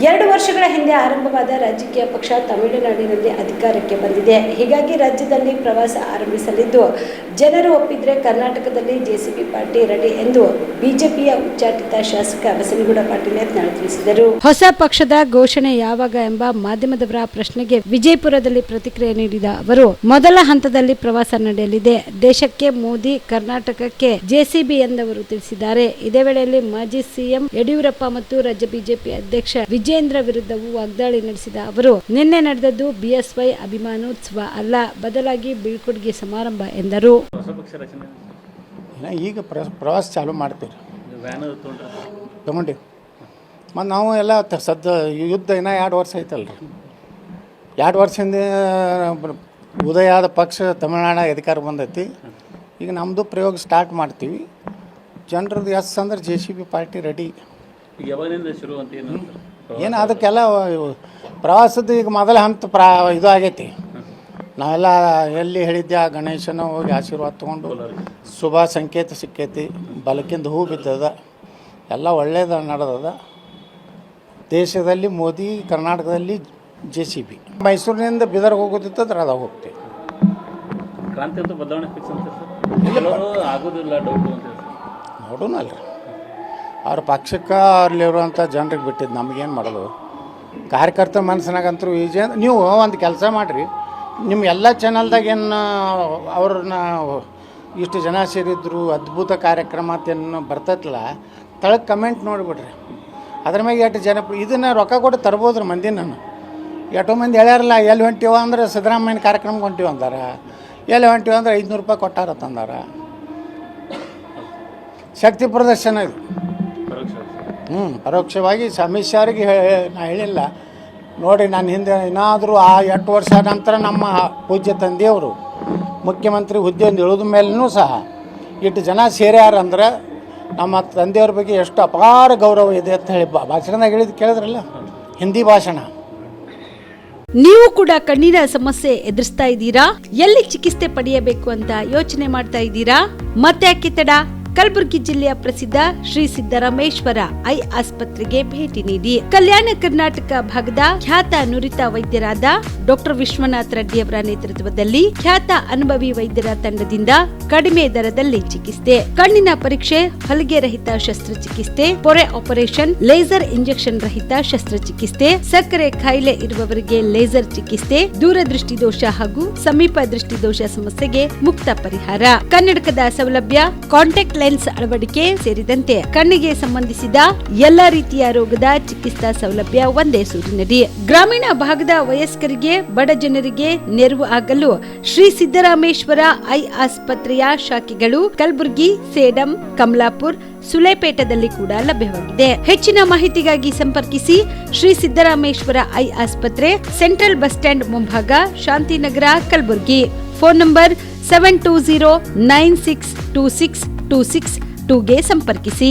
2 ವರ್ಷಗಳ ಹಿಂದೆ ಆರಂಭವಾದ ರಾಜಕೀಯ ಪಕ್ಷ ತಮಿಳುನಾಡಿನಲ್ಲಿ ಅಧಿಕಾರಕ್ಕೆ ಬಂದಿದೆ. ಹೀಗಾಗಿ ರಾಜ್ಯದಲ್ಲಿ ಪ್ರವಾಸ ಆರಂಭಿಸಲಿದ್ದು, ಜನರು ಒಪ್ಪಿದ್ರೆ ಕರ್ನಾಟಕದಲ್ಲಿ ಜೆಸಿಬಿ ಪಾರ್ಟಿ ರೆಡಿ ಎಂದು ಬಿಜೆಪಿಯ ಉಚ್ಚಾಟಿತ ಶಾಸಕ ಬಸನಗೌಡ ಪಾಟೀಲ್ ಯತ್ನಾಳ್ ತಿಳಿಸಿದರು. ಹೊಸ ಪಕ್ಷದ ಘೋಷಣೆ ಯಾವಾಗ ಎಂಬ ಮಾಧ್ಯಮದವರ ಪ್ರಶ್ನೆಗೆ ವಿಜಯಪುರದಲ್ಲಿ ಪ್ರತಿಕ್ರಿಯೆ ನೀಡಿದ ಅವರು, ಮೊದಲ ಹಂತದಲ್ಲಿ ಪ್ರವಾಸ ನಡೆಯಲಿದೆ. ದೇಶಕ್ಕೆ ಮೋದಿ, ಕರ್ನಾಟಕಕ್ಕೆ ಜೆಸಿಬಿ ಎಂದವರು ತಿಳಿಸಿದ್ದಾರೆ. ಇದೇ ವೇಳೆಯಲ್ಲಿ ಮಾಜಿ ಸಿಎಂ ಯಡಿಯೂರಪ್ಪ ಮತ್ತು ರಾಜ್ಯ ಬಿಜೆಪಿ ಅಧ್ಯಕ್ಷ ವಿಜೇಂದ್ರ ವಿರುದ್ಧವೂ ವಾಗ್ದಾಳಿ ನಡೆಸಿದ ಅವರು, ನಿನ್ನೆ ನಡೆದದ್ದು ಬಿಎಸ್ವೈ ಅಭಿಮಾನೋತ್ಸವ ಅಲ್ಲ, ಬದಲಾಗಿ ಬೀಳ್ಕೊಡುಗೆ ಸಮಾರಂಭ ಎಂದರು. ಈಗ ಪ್ರವಾಸ ಚಾಲೂ ಮಾಡ್ತೀವಿ ತಗೊಂಡಿವಿ. ಮತ್ತು ನಾವು ಎಲ್ಲ ಯುದ್ಧ ಇನ್ನೂ 2 ವರ್ಷ ಐತಲ್ರಿ. 2 ವರ್ಷದಿಂದ ಉದಯ ಆದ ಪಕ್ಷ ತಮಿಳ್ನಾಡು ಅಧಿಕಾರ ಬಂದೈತಿ. ಈಗ ನಮ್ಮದು ಪ್ರಯೋಗ ಸ್ಟಾರ್ಟ್ ಮಾಡ್ತೀವಿ. ಜನರದ್ದು ಎಸ್ ಅಂದ್ರೆ ಜೆಸಿಬಿ ಪಾರ್ಟಿ ರೆಡಿ. ಏನು ಅದಕ್ಕೆಲ್ಲ ಪ್ರವಾಸದ್ದು ಈಗ ಮೊದಲ ಹಂತ ಇದು ಆಗೈತಿ. ನಾವೆಲ್ಲ ಎಲ್ಲಿ ಹೇಳಿದ್ದೆ ಆ ಗಣೇಶನ ಹೋಗಿ ಆಶೀರ್ವಾದ ತೊಗೊಂಡು ಶುಭ ಸಂಕೇತ ಸಿಕ್ಕೈತಿ. ಬಲಕ್ಕಿಂದ ಹೂ ಬಿದ್ದದ, ಎಲ್ಲ ಒಳ್ಳೇದು ನಡೆದದ. ದೇಶದಲ್ಲಿ ಮೋದಿ, ಕರ್ನಾಟಕದಲ್ಲಿ ಜೆಸಿಬಿ. ಮೈಸೂರಿನಿಂದ ಬೀದರ್ಗೆ ಹೋಗೋದಿತ್ತಂದ್ರೆ ಅದಾಗ ಹೋಗ್ತೀವಿ. ಕ್ರಾಂತಿ ಅಂತ ಬದಲಾವಣೆ ಫಿಕ್ಸ್ ಅಂತ ಆಗೋದಿಲ್ಲ ಡೌಟು ಅಂತ ನೋಡೋಣಲ್ರಿ. ಅವ್ರ ಪಕ್ಷಕ್ಕೆ ಅಲ್ಲಿರುವಂಥ ಜನರಿಗೆ ಬಿಟ್ಟಿದ್ದು, ನಮಗೇನು ಮಾಡೋದು. ಕಾರ್ಯಕರ್ತರ ಮನಸ್ಸಿನಾಗಂತರೂ ಈಜಿ. ನೀವು ಒಂದು ಕೆಲಸ ಮಾಡಿರಿ, ನಿಮ್ಮ ಎಲ್ಲ ಚಾನಲ್ದಾಗ ಏನು ಅವ್ರನ್ನ ಇಷ್ಟು ಜನ ಸೇರಿದ್ರು, ಅದ್ಭುತ ಕಾರ್ಯಕ್ರಮ ಅಂತೇನು ಬರ್ತೈತಲ್ಲ, ತಳಗೆ ಕಮೆಂಟ್ ನೋಡಿಬಿಡ್ರಿ. ಅದ್ರ ಮ್ಯಾಗೆ ಎಷ್ಟು ಜನ ಇದನ್ನು ರೊಕ್ಕ ಕೊಟ್ಟು ತರ್ಬೋದ್ರಿ ಮಂದಿ. ನಾನು ಎಷ್ಟೋ ಮಂದಿ ಹೇಳ್ಯಾರಲ್ಲ, ಎಲ್ಲಿ ಹೊಂಟಿವ ಅಂದ್ರೆ ಸಿದ್ದರಾಮಯ್ಯನ ಕಾರ್ಯಕ್ರಮಕ್ಕೆ ಹೊಂಟಿವ ಅಂದಾರ, ಎಲ್ಲಿ ಹೊಂಟಿವ ಅಂದ್ರೆ 500 ರೂಪಾಯಿ ಕೊಟ್ಟಾರ ತಂದಾರ. ಶಕ್ತಿ ಪ್ರದರ್ಶನ ಇದು. ಪರೋಕ್ಷವಾಗಿ ಅಮಿತ್ ಶಾ ಅವರಿಗೆ ನಾ ಹೇಳಿಲ್ಲ ನೋಡಿ. ನಾನು ಹಿಂದೆ ಏನಾದರೂ ಆ 8 ವರ್ಷ ನಂತರ ನಮ್ಮ ಪೂಜ್ಯ ತಂದೆಯವರು ಮುಖ್ಯಮಂತ್ರಿ ಹುದ್ದೆಯಿಂದ ಇಳಿದ ಮೇಲೂ ಸಹ ಇಷ್ಟು ಜನ ಸೇರ್ಯಾರಂದ್ರೆ ನಮ್ಮ ತಂದೆಯವ್ರ ಬಗ್ಗೆ ಎಷ್ಟು ಅಪಾರ ಗೌರವ ಇದೆ ಅಂತ ಹೇಳಿ ಭಾಷಣದಾಗ ಹೇಳಿದ್ದು ಕೇಳಿದ್ರಲ್ಲ, ಹಿಂದಿ ಭಾಷಣ. ನೀವು ಕೂಡ ಕಣ್ಣಿನ ಸಮಸ್ಯೆ ಎದುರಿಸ್ತಾ ಇದ್ದೀರಾ? ಎಲ್ಲಿ ಚಿಕಿತ್ಸೆ ಪಡೆಯಬೇಕು ಅಂತ ಯೋಚನೆ ಮಾಡ್ತಾ ಇದ್ದೀರಾ? ಮತ್ತೆ ಯಾಕೆ ತಡ? ಕಲಬುರಗಿ ಜಿಲ್ಲೆಯ ಪ್ರಸಿದ್ಧ ಶ್ರೀ ಸಿದ್ದರಾಮೇಶ್ವರ ಐ ಆಸ್ಪತ್ರೆಗೆ ಭೇಟಿ ನೀಡಿ ಕಲ್ಯಾಣ ಕರ್ನಾಟಕ ಭಾಗದ ಖ್ಯಾತ ನುರಿತ ವೈದ್ಯರಾದ ಡಾಕ್ಟರ್ ವಿಶ್ವನಾಥ್ ರೆಡ್ಡಿ ಅವರ ನೇತೃತ್ವದಲ್ಲಿ ಖ್ಯಾತ ಅನುಭವಿ ವೈದ್ಯರ ತಂಡದಿಂದ ಕಡಿಮೆ ದರದಲ್ಲಿ ಚಿಕಿತ್ಸೆ, ಕಣ್ಣಿನ ಪರೀಕ್ಷೆ, ಹೊಲಿಗೆ ರಹಿತ ಶಸ್ತ್ರಚಿಕಿತ್ಸೆ, ಪೊರೆ ಆಪರೇಷನ್, ಲೇಸರ್ ಇಂಜೆಕ್ಷನ್ ರಹಿತ ಶಸ್ತ್ರಚಿಕಿತ್ಸೆ, ಸಕ್ಕರೆ ಕಾಯಿಲೆ ಇರುವವರಿಗೆ ಲೇಸರ್ ಚಿಕಿತ್ಸೆ, ದೂರದೃಷ್ಟಿ ದೋಷ ಹಾಗೂ ಸಮೀಪ ದೃಷ್ಟಿ ದೋಷ ಸಮಸ್ಯೆಗೆ ಮುಕ್ತ ಪರಿಹಾರ, ಕನ್ನಡಕದ ಸೌಲಭ್ಯ, ಕಾಂಟ್ಯಾಕ್ಟ್ ಲೆನ್ಸ್ ಅಳವಡಿಕೆ ಸೇರಿದಂತೆ ಕಣ್ಣಿಗೆ ಸಂಬಂಧಿಸಿದ ಎಲ್ಲ ರೀತಿಯ ರೋಗದ ಚಿಕಿತ್ಸಾ ಸೌಲಭ್ಯ ಒಂದೇ ಸೂರಿನಡಿ. ಗ್ರಾಮೀಣ ಭಾಗದ ವಯಸ್ಕರಿಗೆ, ಬಡ ಜನರಿಗೆ ನೆರವು ಆಗಲು ಶ್ರೀ ಸಿದ್ದರಾಮೇಶ್ವರ ಐ ಆಸ್ಪತ್ರೆಯ ಶಾಖೆಗಳು ಕಲಬುರಗಿ, ಸೇಡಂ, ಕಮಲಾಪುರ್, ಸುಲೇಪೇಟದಲ್ಲಿ ಕೂಡ ಲಭ್ಯವಾಗಿದೆ. ಹೆಚ್ಚಿನ ಮಾಹಿತಿಗಾಗಿ ಸಂಪರ್ಕಿಸಿ ಶ್ರೀ ಸಿದ್ದರಾಮೇಶ್ವರ ಐ ಆಸ್ಪತ್ರೆ, ಸೆಂಟ್ರಲ್ ಬಸ್ ಸ್ಟ್ಯಾಂಡ್ ಮುಂಭಾಗ, ಶಾಂತಿನಗರ, ಕಲಬುರಗಿ. ಫೋನ್ ನಂಬರ್ 7209626262ಗೆ ಸಂಪರ್ಕಿಸಿ.